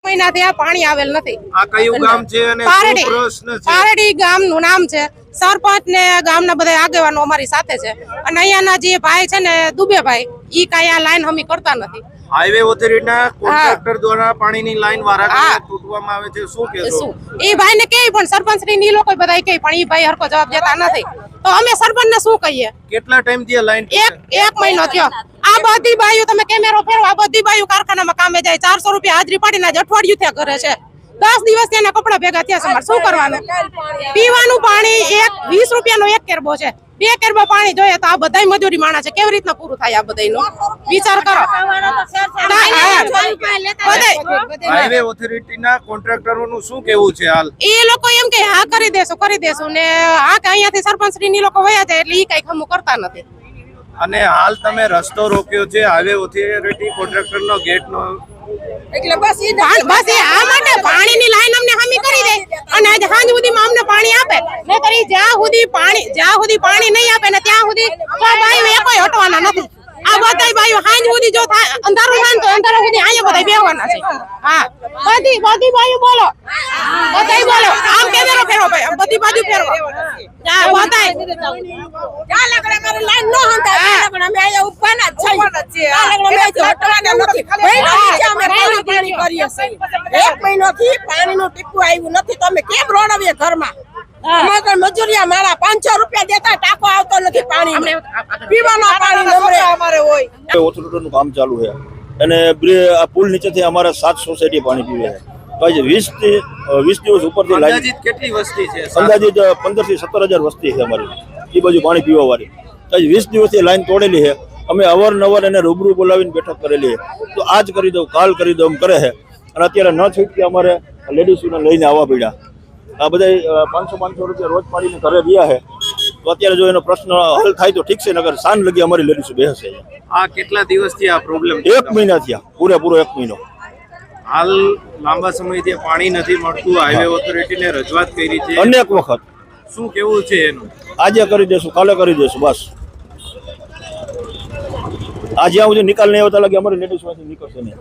મહિનાથી આ પાણી આવેલ નથી। આ કયું ગામ છે અને શું પ્રશ્ન છે? પારડી ગામનું નામ છે। સરપંચ ને ગામના બધા આગેવાનો અમારી સાથે છે અને અહીંયાના જે ભાઈ છે ને દુબેભાઈ ઈ કાંઈ આ લાઈન હમી કરતા નથી। હાઈવે ઓથોરિટીના કોન્ટ્રાક્ટર દ્વારા પાણીની લાઈન વારાઘડીએ તૂટવામાં આવે છે, શું કહેશો? ઈ ભાઈને કે પણ સરપંચ ની લોકો બધા કે પણ ઈ ભાઈ હરકો જવાબ દેતા નથી, તો અમે સરપંચ ને શું કહીએ? કેટલા ટાઈમ થી લાઈન? એક મહિનો થયો। આ બધી બાયું તમે કેમેરો ફેરવો, આ બધી બાયું કારખાનામાં કામે જાય, 400 રૂપિયા હાજરી પાડીને આજ અઠવાડિયું થયા ઘરે છે। 10 દિવસ એના કપડા ભેગા થયા છે, શું કરવાનું? પીવાનું પાણી 20 રૂપિયાનો એક કેરબો છે, 2 કેરબો પાણી જોઈએ તો આ બધાય મજૂરી માણા છે, કેવી રીતના પૂરું થાય? આ બધાયનો વિચાર કરો। હાઈવે ઓથોરિટીના કોન્ટ્રાક્ટરોનું શું કહેવું છે હાલ? એ લોકો એમ કે હા કરી દેશું ને હા કે અહીંયાથી સરપંચ શ્રી લોકો વયા જાય એટલે ઈ કઈ ખમું કરતા નથી। અને હાલ તમે રસ્તો રોક્યો છે હાઈવે ઓથોરિટી કોન્ટ્રાક્ટરનો ગેટનો, એટલે બસ આ માટે પાણીની લાઈન અમને હામી કરી દે અને આજ સાંજ સુધીમાં અમને પાણી આપે, નહીતર જ્યાં સુધી પાણી નહીં આપે ને ત્યાં સુધી બાયું એકોય હટવાના નથી। આ બધાય બાયું સાંજ સુધી જો અંધારું થાય તો અંધારા સુધી અહીંયા બધા બેહવાના છે। હા, બધી બાયું બોલો, બધાય બોલો, આમ કેમેરો ફેરવો ભાઈ, બધી બાજુ ફેરવો। જા બધાય ચાલ લગડે મારી લાઈન નો હંતા પણ અમે અહીંયા ઉભવાના જ છે। ચાલ લગડે મે હટવાના નથી, પાણી કરીએ છે। 1 મહિનોથી પાણીનું ટીપું આવ્યું નથી, તો અમે કેમ રોડવીએ ઘરમાં? અમારે મજૂરિયા મારા 500 રૂપિયા દેતા, ટાંકો આવતો નથી પાણી, પીવાના પાણી નમરે અમારે હોય। ઓથોરિટીનું કામ ચાલુ છે અને આ પુલ નીચેથી અમારા 7 સોસાયટી પાણી પીવે છે, તો આજે 20 દિવસ ઉપરથી અંદાજિત કેટલી વસ્તી છે? અંદાજિત 15 થી 17,000 વસ્તી છે અમારી એ બાજુ પાણી પીવા વાળી। આજે 20 દિવસથી લાઈન તોડેલી છે, અમે અવારનવાર એને રૂબરૂ બોલાવીને બેઠક કરેલી છે, તો આજ કરી દઉં કાલ કરી દઉં કરે છે અને અત્યારે ન છૂટકે અમારે લેડીઝોને લઈને આવવા પડ્યા। આ બધા 500 રૂપિયા રોજ પાડીને ઘરે રહ્યા છે, તો અત્યારે જો એનો પ્રશ્ન હલ થાય તો ઠીક છે, નગર સાંજ લગી અમારી લેડીઝો બેસે। આ કેટલા દિવસથી આ પ્રોબ્લેમ? 1 મહિના થયા, પૂરેપૂરો 1 મહિનો। હાલ લાંબા સમયથી પાણી નથી મળતું, હાઈવે ઓથોરિટીને રજૂઆત કરી છે અનેક વખત। શું કેવું છે એનું? આજે કરી દેશું, કાલે કરી દેશું, બસ આ જ્યાં સુધી નિકાલ નહીં આવતા લાગે અમારી લેડીઝ માંથી નીકળશે નહીં।